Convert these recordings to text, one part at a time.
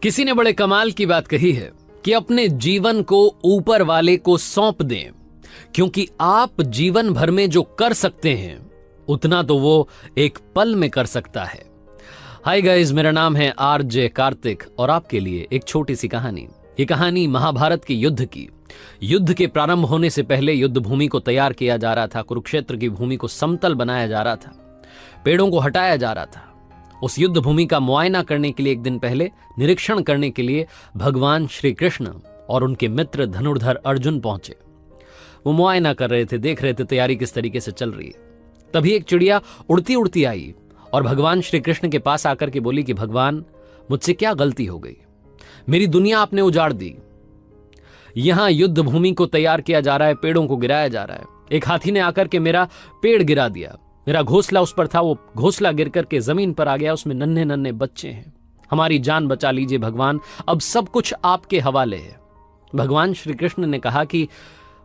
किसी ने बड़े कमाल की बात कही है कि अपने जीवन को ऊपर वाले को सौंप दें, क्योंकि आप जीवन भर में जो कर सकते हैं उतना तो वो एक पल में कर सकता है। हाय गाइस, मेरा नाम है आरजे कार्तिक और आपके लिए एक छोटी सी कहानी। ये कहानी महाभारत के युद्ध की। युद्ध के प्रारंभ होने से पहले युद्ध भूमि को तैयार किया जा रहा था। कुरुक्षेत्र की भूमि को समतल बनाया जा रहा था, पेड़ों को हटाया जा रहा था। उस युद्ध भूमि का मुआयना करने के लिए एक दिन पहले, निरीक्षण करने के लिए भगवान श्री कृष्ण और उनके मित्र धनुर्धर अर्जुन पहुंचे। वो मुआयना कर रहे थे, देख रहे थे तैयारी किस तरीके से चल रही है। तभी एक चिड़िया उड़ती उड़ती आई और भगवान श्री कृष्ण के पास आकर के बोली कि भगवान, मुझसे क्या गलती हो गई? मेरी दुनिया आपने उजाड़ दी। यहां युद्ध भूमि को तैयार किया जा रहा है, पेड़ों को गिराया जा रहा है। एक हाथी ने आकर के मेरा पेड़ गिरा दिया। मेरा घोंसला उस पर था, वो घोंसला गिर करके जमीन पर आ गया। उसमें नन्हे नन्हे बच्चे हैं। हमारी जान बचा लीजिए भगवान, अब सब कुछ आपके हवाले है। भगवान श्री कृष्ण ने कहा कि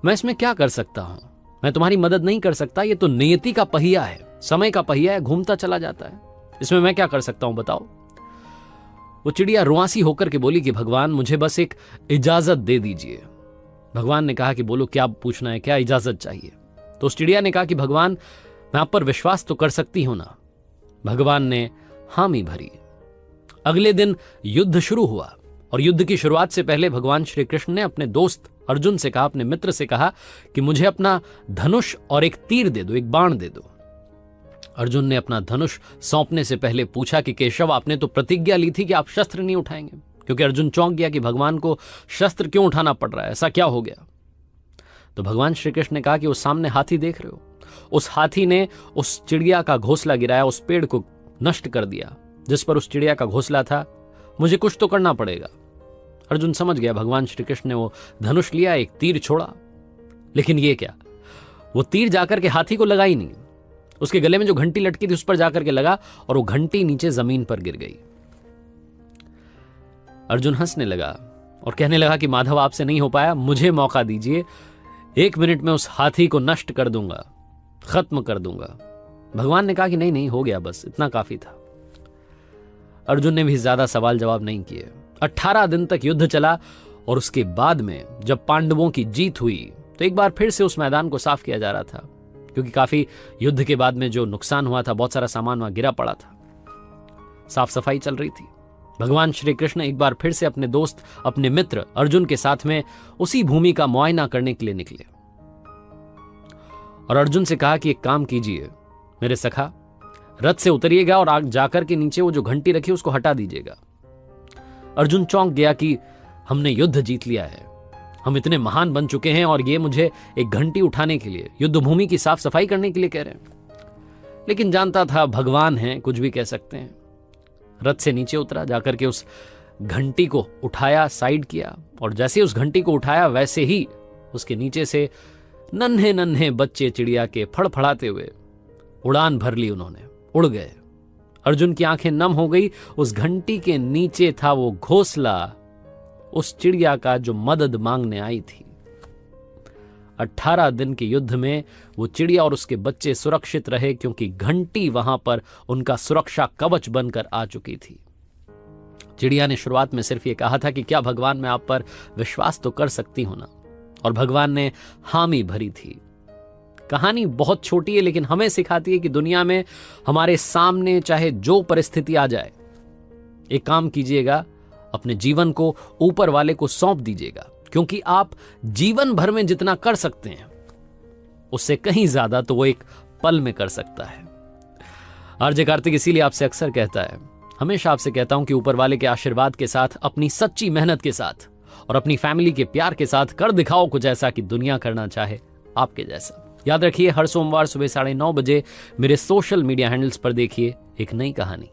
मैं इसमें क्या कर सकता हूं, मैं तुम्हारी मदद नहीं कर सकता। ये तो नियति का पहिया है, समय का पहिया है, घूमता चला जाता है। इसमें मैं क्या कर सकता हूं बताओ? वो चिड़िया रुआसी होकर के बोली कि भगवान, मुझे बस एक इजाजत दे दीजिए। भगवान ने कहा कि बोलो, क्या पूछना है, क्या इजाजत चाहिए? तो उस चिड़िया ने कहा कि भगवान, मैं आप पर विश्वास तो कर सकती हूं ना? भगवान ने हामी भरी। अगले दिन युद्ध शुरू हुआ और युद्ध की शुरुआत से पहले भगवान श्री कृष्ण ने अपने दोस्त अर्जुन से कहा, अपने मित्र से कहा कि मुझे अपना धनुष और एक तीर दे दो, एक बाण दे दो। अर्जुन ने अपना धनुष सौंपने से पहले पूछा कि केशव, आपने तो प्रतिज्ञा ली थी कि आप शस्त्र नहीं उठाएंगे। क्योंकि अर्जुन चौंक गया कि भगवान को शस्त्र क्यों उठाना पड़ रहा है, ऐसा क्या हो गया? तो भगवान श्री कृष्ण ने कहा कि उस सामने हाथी देख रहे हो, उस हाथी ने उस चिड़िया का घोंसला गिराया, उस पेड़ को नष्ट कर दिया जिस पर उस चिड़िया का घोंसला था। मुझे कुछ तो करना पड़ेगा। अर्जुन समझ गया। भगवान श्री कृष्ण ने वो धनुष लिया, एक तीर छोड़ा, लेकिन ये क्या, वो तीर जाकर के हाथी को लगा ही नहीं। उसके गले में जो घंटी लटकी थी उस पर जाकर के लगा और वो घंटी नीचे जमीन पर गिर गई। अर्जुन हंसने लगा और कहने लगा कि माधव, आपसे नहीं हो पाया, मुझे मौका दीजिए। 1 मिनट में उस हाथी को नष्ट कर दूंगा, खत्म कर दूंगा। भगवान ने कहा कि नहीं नहीं, हो गया, बस इतना काफी था। अर्जुन ने भी ज्यादा सवाल जवाब नहीं किए। 18 दिन तक युद्ध चला और उसके बाद में जब पांडवों की जीत हुई तो एक बार फिर से उस मैदान को साफ किया जा रहा था, क्योंकि काफी युद्ध के बाद में जो नुकसान हुआ था, बहुत सारा सामान वहां गिरा पड़ा था। साफ सफाई चल रही थी। भगवान श्री कृष्ण एक बार फिर से अपने दोस्त, अपने मित्र अर्जुन के साथ में उसी भूमि का मुआयना करने के लिए निकले और अर्जुन से कहा कि एक काम कीजिए मेरे सखा, रथ से उतरिएगा और आग जाकर के नीचे वो जो घंटी रखी उसको हटा दीजिएगा। अर्जुन चौंक गया कि हमने युद्ध जीत लिया है, हम इतने महान बन चुके हैं और ये मुझे एक घंटी उठाने के लिए, युद्ध भूमि की साफ सफाई करने के लिए कह रहे हैं। लेकिन जानता था भगवान हैं, कुछ भी कह सकते हैं। रथ से नीचे उतरा, जाकर के उस घंटी को उठाया, साइड किया और जैसे उस घंटी को उठाया वैसे ही उसके नीचे से नन्हे नन्हे बच्चे चिड़िया के फड़फड़ाते हुए उड़ान भर ली। उन्होंने उड़ गए। अर्जुन की आंखें नम हो गई। उस घंटी के नीचे था वो घोंसला उस चिड़िया का जो मदद मांगने आई थी। 18 दिन के युद्ध में वो चिड़िया और उसके बच्चे सुरक्षित रहे, क्योंकि घंटी वहां पर उनका सुरक्षा कवच बनकर आ चुकी थी। चिड़िया ने शुरुआत में सिर्फ ये कहा था कि क्या भगवान, मैं आप पर विश्वास तो कर सकती हूं ना? और भगवान ने हामी भरी थी। कहानी बहुत छोटी है, लेकिन हमें सिखाती है कि दुनिया में हमारे सामने चाहे जो परिस्थिति आ जाए, एक काम कीजिएगा, अपने जीवन को ऊपर वाले को सौंप दीजिएगा, क्योंकि आप जीवन भर में जितना कर सकते हैं उससे कहीं ज्यादा तो वो एक पल में कर सकता है। आरजे कार्तिक इसीलिए आपसे अक्सर कहता है, हमेशा आपसे कहता हूं कि ऊपर वाले के आशीर्वाद के साथ, अपनी सच्ची मेहनत के साथ और अपनी फैमिली के प्यार के साथ कर दिखाओ कुछ ऐसा कि दुनिया करना चाहे आपके जैसा। याद रखिए, हर सोमवार सुबह 9:30 बजे मेरे सोशल मीडिया हैंडल्स पर देखिए एक नई कहानी।